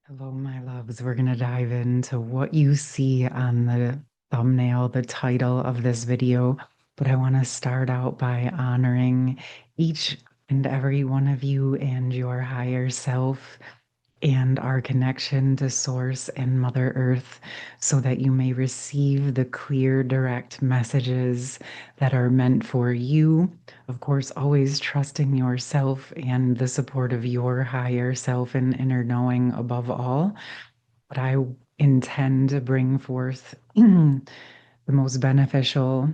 Hello, my loves. We're going to dive into what you see on the thumbnail, the title of this video. But I want to start out by honoring each and every one of you and your higher self and our connection to Source and Mother Earth so that you may receive the clear, direct messages that are meant for you. Of course, always trusting yourself and the support of your higher self and inner knowing above all. But I intend to bring forth the most beneficial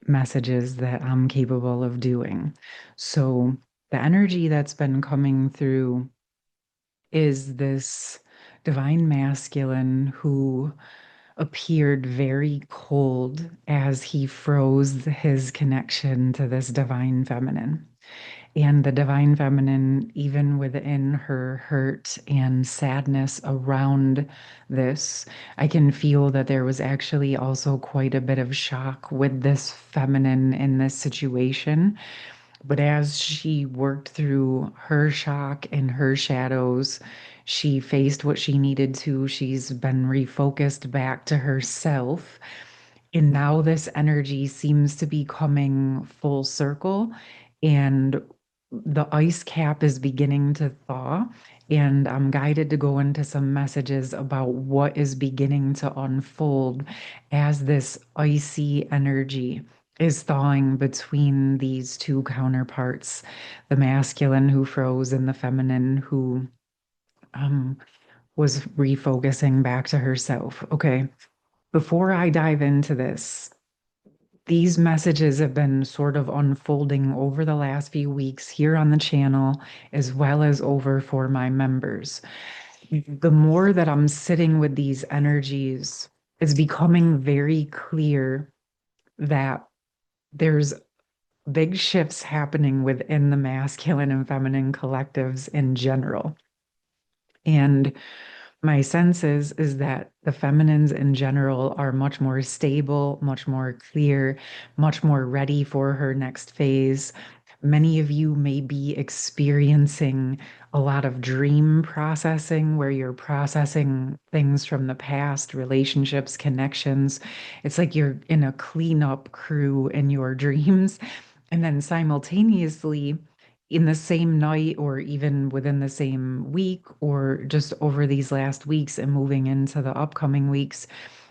messages that I'm capable of doing. So, the energy that's been coming through is this divine masculine who appeared very cold as he froze his connection to this divine feminine. And the divine feminine, even within her hurt and sadness around this, I can feel that there was actually also quite a bit of shock with this feminine in this situation. But as she worked through her shock and her shadows, she faced what she needed to. She's been refocused back to herself. And now this energy seems to be coming full circle, and the ice cap is beginning to thaw. And I'm guided to go into some messages about what is beginning to unfold as this icy energy is thawing between these two counterparts, the masculine who froze and the feminine who um, was refocusing back to herself. Okay, before I dive into this, these messages have been sort of unfolding over the last few weeks here on the channel, as well as over for my members. The more that I'm sitting with these energies, it's becoming very clear that there's big shifts happening within the masculine and feminine collectives in general. And my sense is that the feminines in general are much more stable, much more clear, much more ready for her next phase. Many of you may be experiencing a lot of dream processing where you're processing things from the past, relationships, connections. It's like you're in a cleanup crew in your dreams. And then simultaneously, in the same night or even within the same week or just over these last weeks and moving into the upcoming weeks,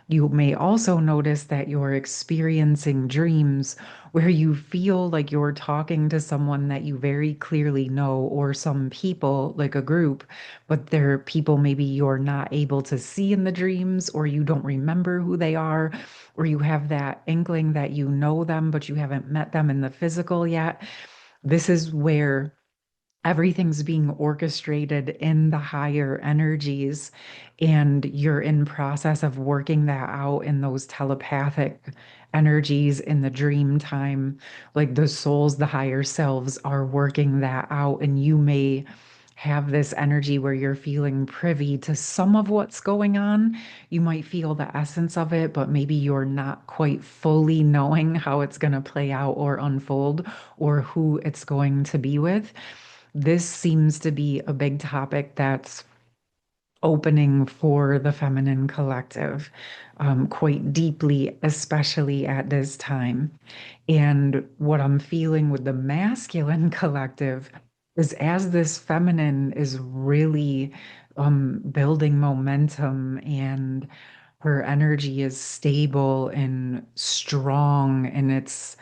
you may also notice that you're experiencing dreams where you feel like you're talking to someone that you very clearly know, or some people, like a group, but they're people maybe you're not able to see in the dreams, or you don't remember who they are, or you have that inkling that you know them, but you haven't met them in the physical yet. This is where everything's being orchestrated in the higher energies, and you're in process of working that out in those telepathic energies in the dream time. Like the souls, the higher selves are working that out, and you may have this energy where you're feeling privy to some of what's going on. You might feel the essence of it, but maybe you're not quite fully knowing how it's going to play out or unfold, or who it's going to be with. This seems to be a big topic that's opening for the feminine collective quite deeply, especially at this time. And what I'm feeling with the masculine collective is as this feminine is really building momentum, and her energy is stable and strong, and it's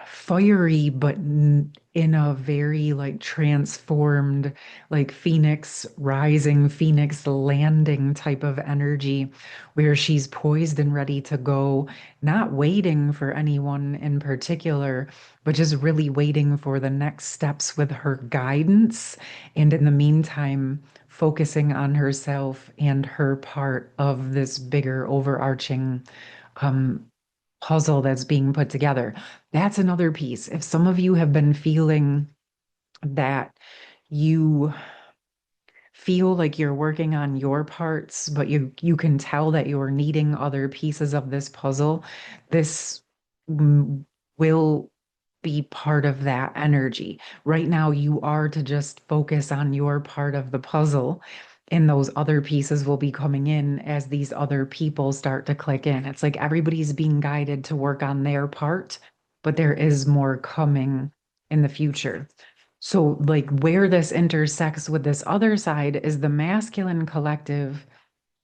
fiery, but in a very like transformed, like phoenix rising, phoenix landing type of energy, where she's poised and ready to go, not waiting for anyone in particular, but just really waiting for the next steps with her guidance. And in the meantime, focusing on herself and her part of this bigger overarching um, puzzle that's being put together. That's another piece. If some of you have been feeling that you feel like you're working on your parts, but you can tell that you're needing other pieces of this puzzle, this will be part of that energy. Right now, you are to just focus on your part of the puzzle, and those other pieces will be coming in as these other people start to click in. It's like everybody's being guided to work on their part, but there is more coming in the future. So, like, where this intersects with this other side is the masculine collective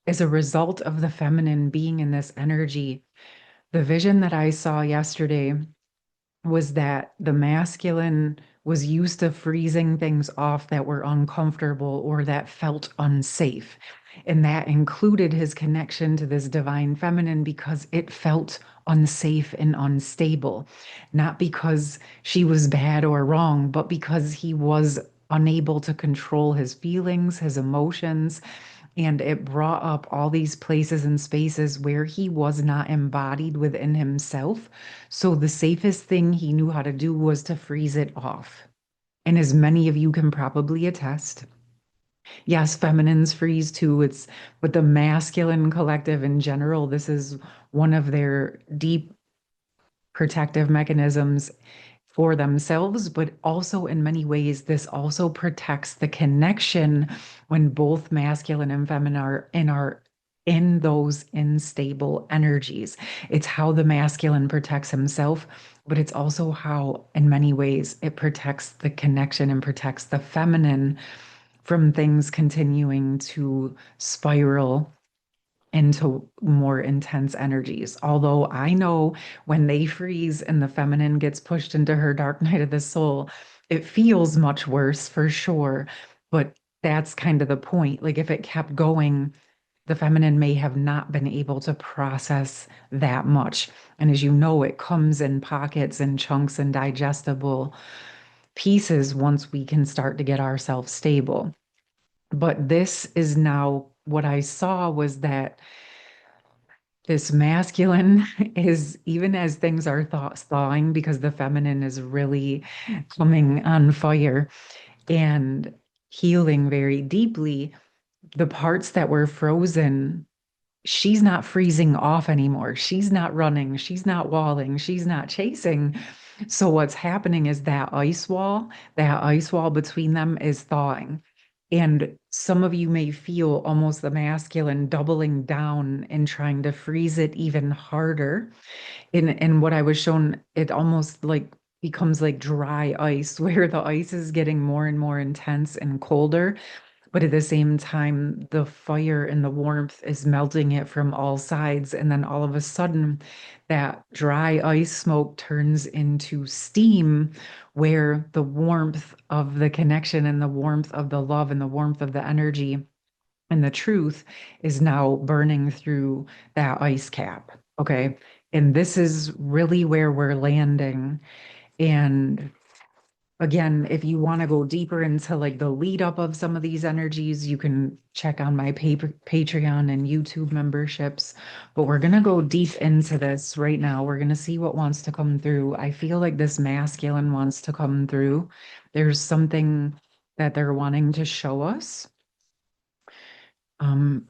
is a result of the feminine being in this energy. The vision that I saw yesterday was that the masculine was used to freezing things off that were uncomfortable or that felt unsafe. And that included his connection to this divine feminine because it felt unsafe and unstable, not because she was bad or wrong, but because he was unable to control his feelings, his emotions, and it brought up all these places and spaces where he was not embodied within himself. So the safest thing he knew how to do was to freeze it off. And as many of you can probably attest, yes, feminines freeze too. But the masculine collective in general, this is one of their deep protective mechanisms for themselves, but also in many ways, this also protects the connection when both masculine and feminine are in those unstable energies. It's how the masculine protects himself, but it's also how, in many ways, it protects the connection and protects the feminine from things continuing to spiral into more intense energies. Although I know when they freeze and the feminine gets pushed into her dark night of the soul, it feels much worse for sure. But that's kind of the point. Like if it kept going, the feminine may have not been able to process that much. And as you know, it comes in pockets and chunks and digestible pieces once we can start to get ourselves stable. But this is now what I saw was that this masculine is, even as things are thawing because the feminine is really coming on fire and healing very deeply, the parts that were frozen, she's not freezing off anymore. She's not running. She's not walling. She's not chasing. So what's happening is that ice wall between them is thawing. And some of you may feel almost the masculine doubling down and trying to freeze it even harder. In what I was shown, it almost like becomes like dry ice, where the ice is getting more and more intense and colder. But at the same time, the fire and the warmth is melting it from all sides. And then all of a sudden, that dry ice smoke turns into steam, where the warmth of the connection and the warmth of the love and the warmth of the energy and the truth is now burning through that ice cap. Okay. And this is really where we're landing. And again, if you want to go deeper into like the lead up of some of these energies, you can check on my Patreon and YouTube memberships. But we're going to go deep into this right now. We're going to see what wants to come through. I feel like this masculine wants to come through. There's something that they're wanting to show us.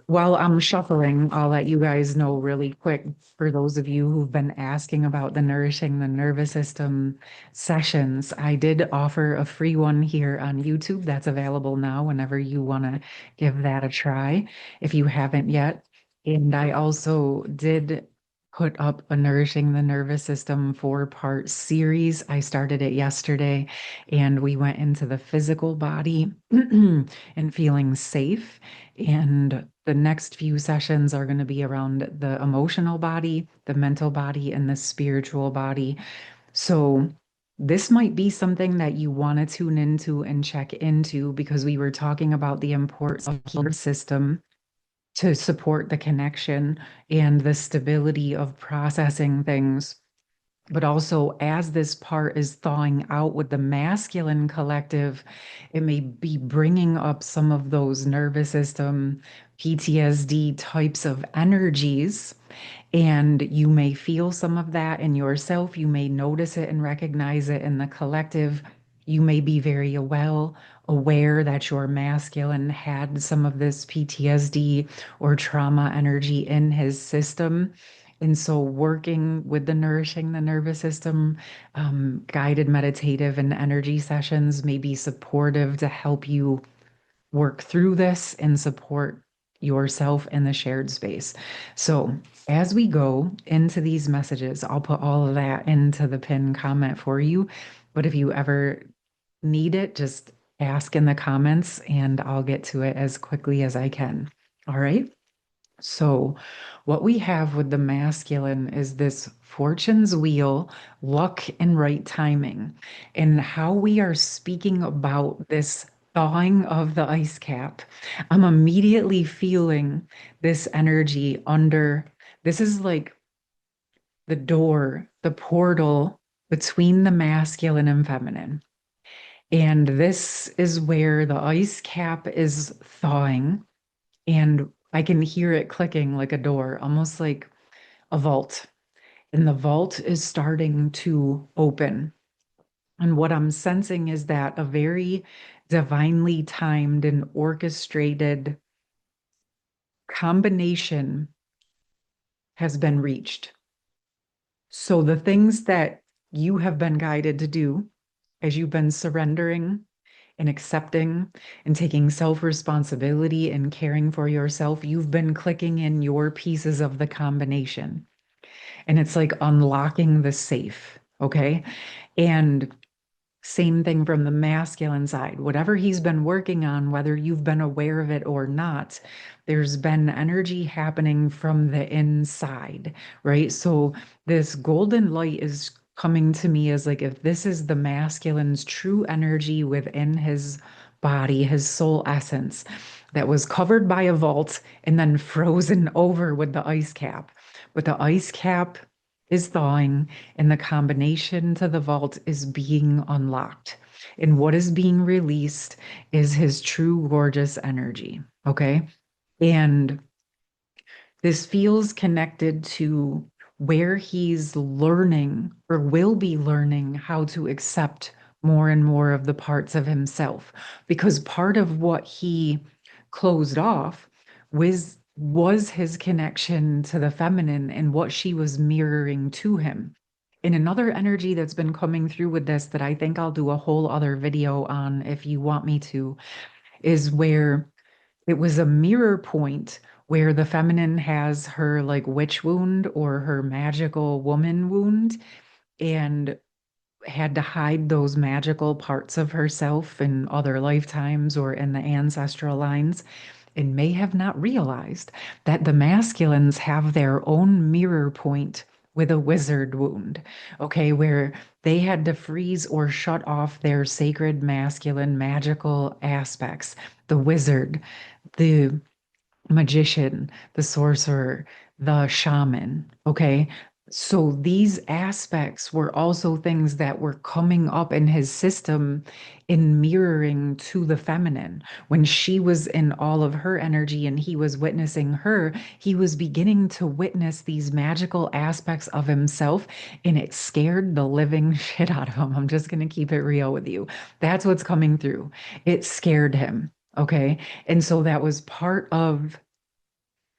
While I'm shuffling, I'll let you guys know really quick for those of you who've been asking about the Nourishing the Nervous System sessions. I did offer a free one here on YouTube that's available now whenever you want to give that a try if you haven't yet. And I also did put up a Nourishing the Nervous System 4-part series. I started it yesterday and we went into the physical body and feeling safe. And the next few sessions are going to be around the emotional body, the mental body, and the spiritual body. So this might be something that you want to tune into and check into because we were talking about the importance of the system to support the connection and the stability of processing things. But also, as this part is thawing out with the masculine collective, it may be bringing up some of those nervous system, PTSD types of energies. And you may feel some of that in yourself. You may notice it and recognize it in the collective. You may be very aware that your masculine had some of this PTSD or trauma energy in his system. And so, working with the nourishing the nervous system, guided meditative and energy sessions may be supportive to help you work through this and support yourself in the shared space. So, as we go into these messages, I'll put all of that into the pinned comment for you. But if you ever need it, just ask in the comments and I'll get to it as quickly as I can. All right. So, what we have with the masculine is this fortune's wheel, luck, and right timing. And how we are speaking about this thawing of the ice cap, I'm immediately feeling this energy under. This is like the door, the portal between the masculine and feminine. And this is where the ice cap is thawing and I can hear it clicking like a door, almost like a vault. And the vault is starting to open. And what I'm sensing is that a very divinely timed and orchestrated combination has been reached. So the things that you have been guided to do as you've been surrendering and accepting and taking self responsibility and caring for yourself, you've been clicking in your pieces of the combination. And it's like unlocking the safe. Okay. And same thing from the masculine side. Whatever he's been working on, whether you've been aware of it or not, there's been energy happening from the inside, right? So this golden light is coming to me as like if this is the masculine's true energy within his body, his soul essence that was covered by a vault and then frozen over with the ice cap. But the ice cap is thawing and the combination to the vault is being unlocked. And what is being released is his true gorgeous energy. Okay. And this feels connected to where he's learning or will be learning how to accept more and more of the parts of himself. Because part of what he closed off was his connection to the feminine and what she was mirroring to him. And another energy that's been coming through with this that I think I'll do a whole other video on if you want me to, is where it was a mirror point where the feminine has her like witch wound or her magical woman wound and had to hide those magical parts of herself in other lifetimes or in the ancestral lines and may have not realized that the masculines have their own mirror point with a wizard wound, okay, where they had to freeze or shut off their sacred masculine magical aspects, the wizard, the magician, the sorcerer, the shaman. Okay. So these aspects were also things that were coming up in his system in mirroring to the feminine. When she was in all of her energy and he was witnessing her, he was beginning to witness these magical aspects of himself, and it scared the living shit out of him. I'm just going to keep it real with you. That's what's coming through. It scared him. Okay. And so that was part of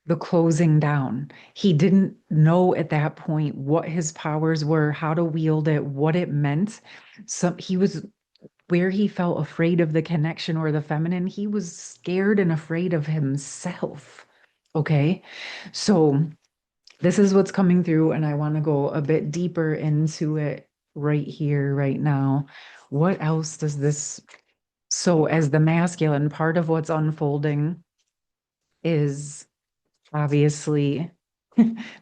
the closing down. He didn't know at that point what his powers were, how to wield it, what it meant. So he was where he felt afraid of the connection or the feminine, he was scared and afraid of himself. Okay. So this is what's coming through, and I want to go a bit deeper into it right here, right now. What else does this? So, as the masculine, part of what's unfolding is obviously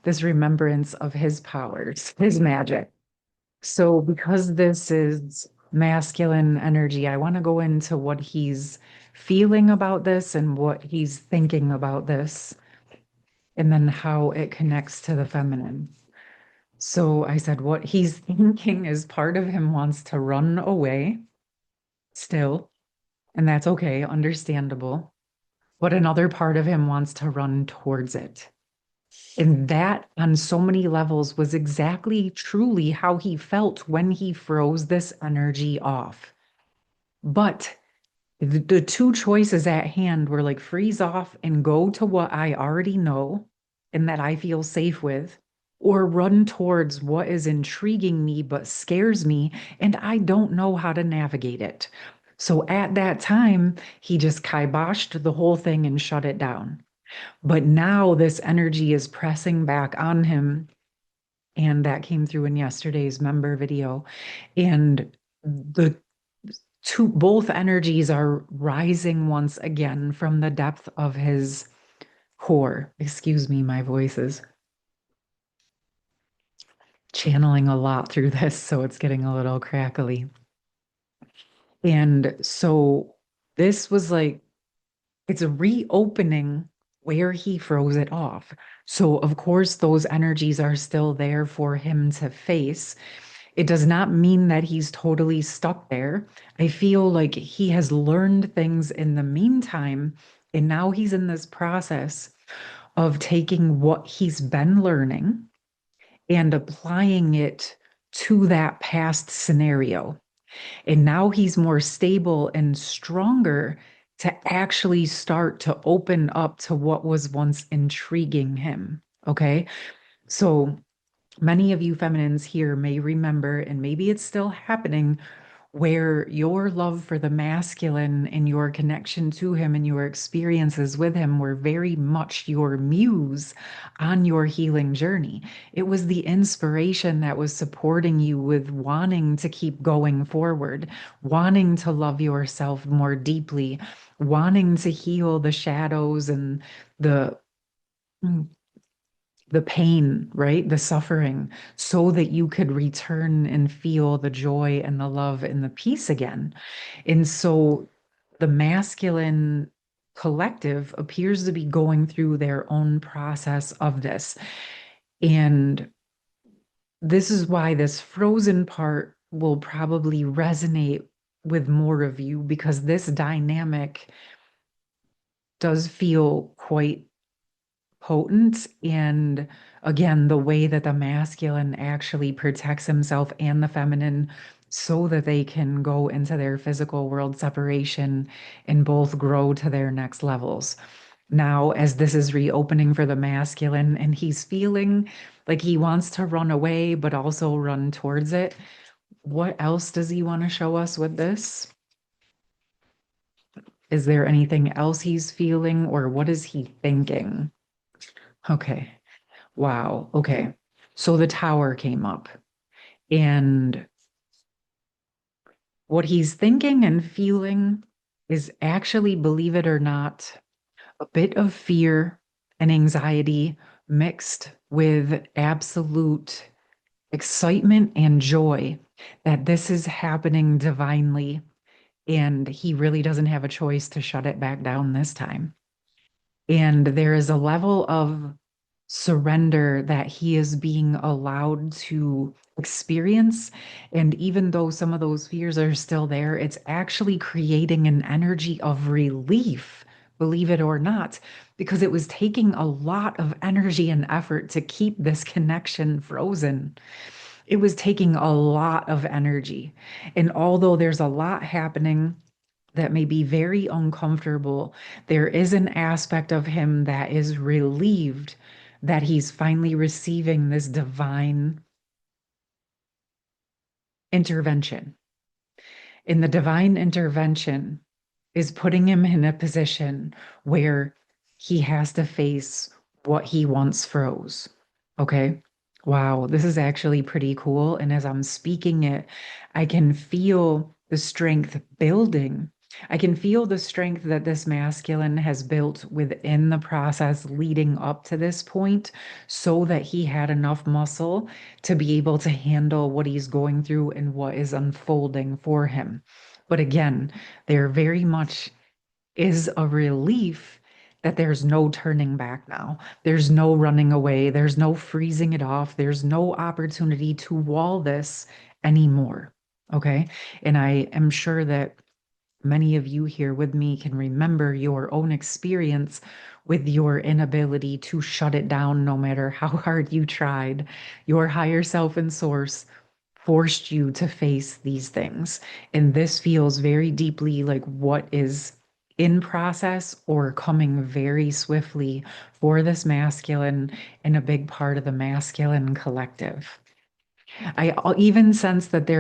this remembrance of his powers, his magic. So, because this is masculine energy, I want to go into what he's feeling about this and what he's thinking about this, and then how it connects to the feminine. So, I said what he's thinking is part of him wants to run away still, and that's okay, understandable. But another part of him wants to run towards it. And that, on so many levels, was exactly truly how he felt when he froze this energy off. But the two choices at hand were like, freeze off and go to what I already know and that I feel safe with, or run towards what is intriguing me but scares me, and I don't know how to navigate it. So at that time, he just kiboshed the whole thing and shut it down. But now this energy is pressing back on him. And that came through in yesterday's member video. And the both energies are rising once again from the depth of his core. Excuse me, my voice is channeling a lot through this, so it's getting a little crackly. And so this was like, it's a reopening where he froze it off. So, of course, those energies are still there for him to face. It does not mean that he's totally stuck there. I feel like he has learned things in the meantime, and now he's in this process of taking what he's been learning and applying it to that past scenario. And now he's more stable and stronger to actually start to open up to what was once intriguing him. Okay. So many of you feminines here may remember, and maybe it's still happening, where your love for the masculine and your connection to him and your experiences with him were very much your muse on your healing journey. It was the inspiration that was supporting you with wanting to keep going forward, wanting to love yourself more deeply, wanting to heal the shadows and the the pain, right? The suffering, so that you could return and feel the joy and the love and the peace again. And so the masculine collective appears to be going through their own process of this. And this is why this frozen part will probably resonate with more of you, because this dynamic does feel quite potent. And again, the way that the masculine actually protects himself and the feminine so that they can go into their physical world separation and both grow to their next levels. Now, as this is reopening for the masculine and he's feeling like he wants to run away, but also run towards it, what else does he want to show us with this? Is there anything else he's feeling, or what is he thinking? Okay. Wow. Okay. So the tower came up, and what he's thinking and feeling is actually, believe it or not, a bit of fear and anxiety mixed with absolute excitement and joy that this is happening divinely, and he really doesn't have a choice to shut it back down this time. And there is a level of surrender that he is being allowed to experience. And even though some of those fears are still there, it's actually creating an energy of relief, believe it or not, because it was taking a lot of energy and effort to keep this connection frozen. It was taking a lot of energy. And although there's a lot happening that may be very uncomfortable, there is an aspect of him that is relieved that he's finally receiving this divine intervention. And the divine intervention is putting him in a position where he has to face what he once froze. Okay. Wow, this is actually pretty cool. And as I'm speaking it, I can feel the strength building. I can feel the strength that this masculine has built within the process leading up to this point, so that he had enough muscle to be able to handle what he's going through and what is unfolding for him. But again, there very much is a relief that there's no turning back now. There's no running away. There's no freezing it off. There's no opportunity to wall this anymore. Okay. And I am sure that many of you here with me can remember your own experience with your inability to shut it down, no matter how hard you tried. Your higher self and source forced you to face these things. And this feels very deeply like what is in process or coming very swiftly for this masculine and a big part of the masculine collective. Even sense that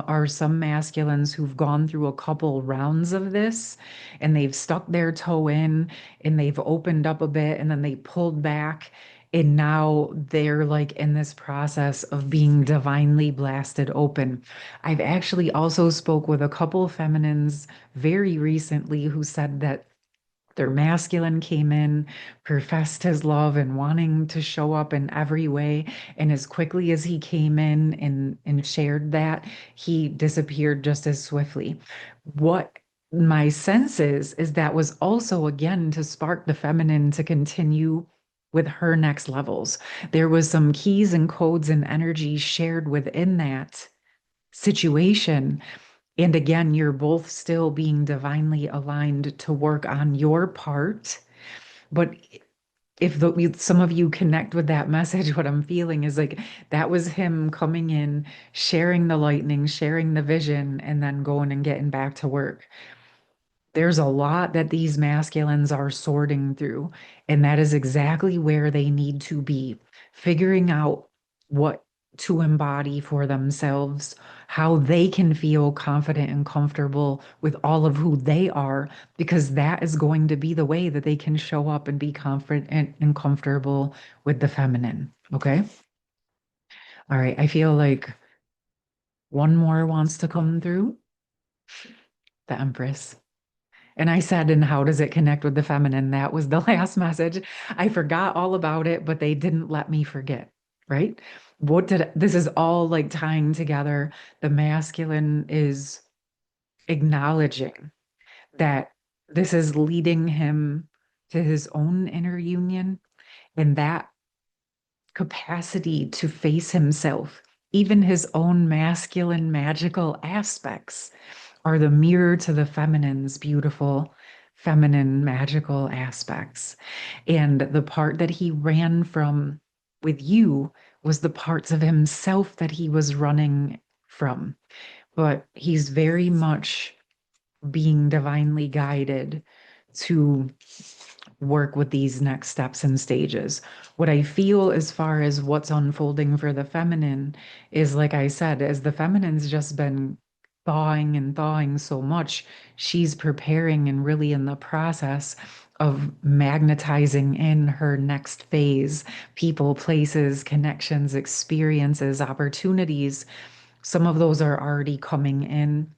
are some masculines who've gone through a couple rounds of this and they've stuck their toe in and they've opened up a bit and then they pulled back. And now they're like in this process of being divinely blasted open. I've actually also spoke with a couple feminines very recently who said that their masculine came in, professed his love and wanting to show up in every way. And as quickly as he came in and shared that, he disappeared just as swiftly. What my sense is that was also again to spark the feminine to continue with her next levels. There was some keys and codes and energy shared within that situation, and again, you're both still being divinely aligned to work on your part. But if some of you connect with that message, what I'm feeling is like that was him coming in, sharing the lightning, sharing the vision, and then going and getting back to work. There's a lot that these masculines are sorting through, and that is exactly where they need to be, figuring out what to embody for themselves, how they can feel confident and comfortable with all of who they are, because that is going to be the way that they can show up and be confident and comfortable with the feminine. Okay. All right. I feel like one more wants to come through, the Empress. And I said, and how does it connect with the feminine? That was the last message. I forgot all about it, but they didn't let me forget, right? This is all like tying together. The masculine is acknowledging that this is leading him to his own inner union and that capacity to face himself, even his own masculine magical aspects are the mirror to the feminine's beautiful, feminine, magical aspects. And the part that he ran from with you was the parts of himself that he was running from. But he's very much being divinely guided to work with these next steps and stages. What I feel as far as what's unfolding for the feminine is, like I said, as the feminine's just been thawing and thawing so much, she's preparing and really in the process of magnetizing in her next phase, people, places, connections, experiences, opportunities. Some of those are already coming in.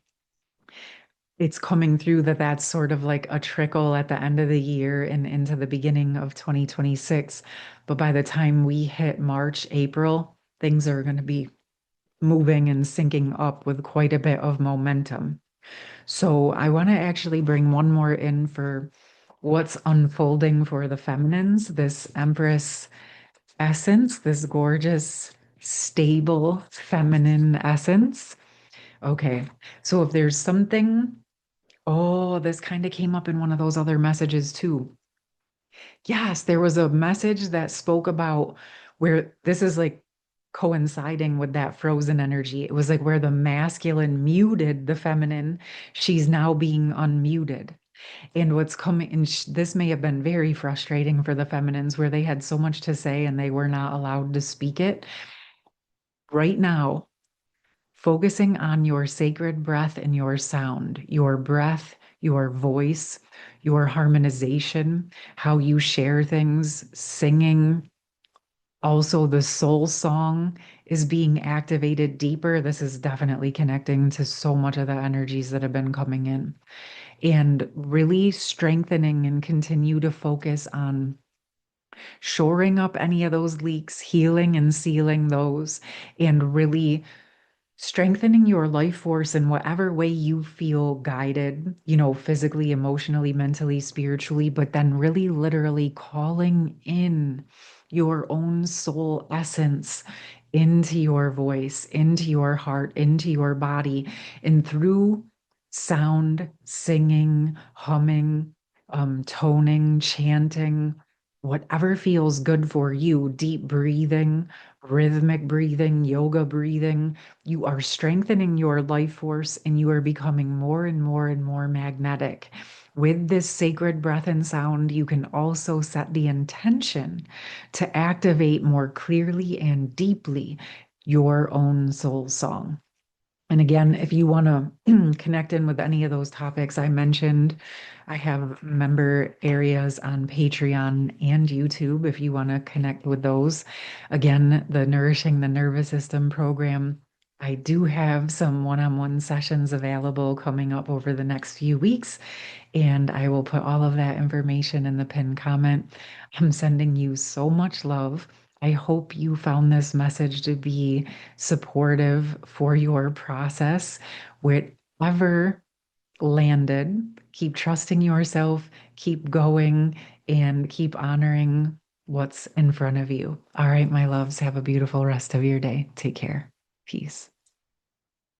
It's coming through that that's sort of like a trickle at the end of the year and into the beginning of 2026. But by the time we hit March, April, things are going to be moving and syncing up with quite a bit of momentum. So I want to actually bring one more in for what's unfolding for the feminines, this Empress essence, this gorgeous, stable, feminine essence. Okay, so if there's something, oh, this kind of came up in one of those other messages too. Yes, there was a message that spoke about where this is like coinciding with that frozen energy. It was like where the masculine muted the feminine, she's now being unmuted. And what's coming, and this may have been very frustrating for the feminines where they had so much to say and they were not allowed to speak it. Right now, focusing on your sacred breath and your sound, your breath, your voice, your harmonization, how you share things, singing. Also, the soul song is being activated deeper. This is definitely connecting to so much of the energies that have been coming in and really strengthening and continue to focus on shoring up any of those leaks, healing and sealing those, and really strengthening your life force in whatever way you feel guided, physically, emotionally, mentally, spiritually, but then really literally calling in your own soul essence into your voice, into your heart, into your body, and through sound, singing, humming, toning, chanting, whatever feels good for you, deep breathing, rhythmic breathing, yoga breathing, you are strengthening your life force and you are becoming more and more and more magnetic. With this sacred breath and sound, you can also set the intention to activate more clearly and deeply your own soul song. And again, if you want to connect in with any of those topics I mentioned, I have member areas on Patreon and YouTube if you want to connect with those. Again, the Nourishing the Nervous System program. I do have some one-on-one sessions available coming up over the next few weeks, and I will put all of that information in the pinned comment. I'm sending you so much love. I hope you found this message to be supportive for your process. Whatever landed, keep trusting yourself, keep going, and keep honoring what's in front of you. All right, my loves, have a beautiful rest of your day. Take care. Peace.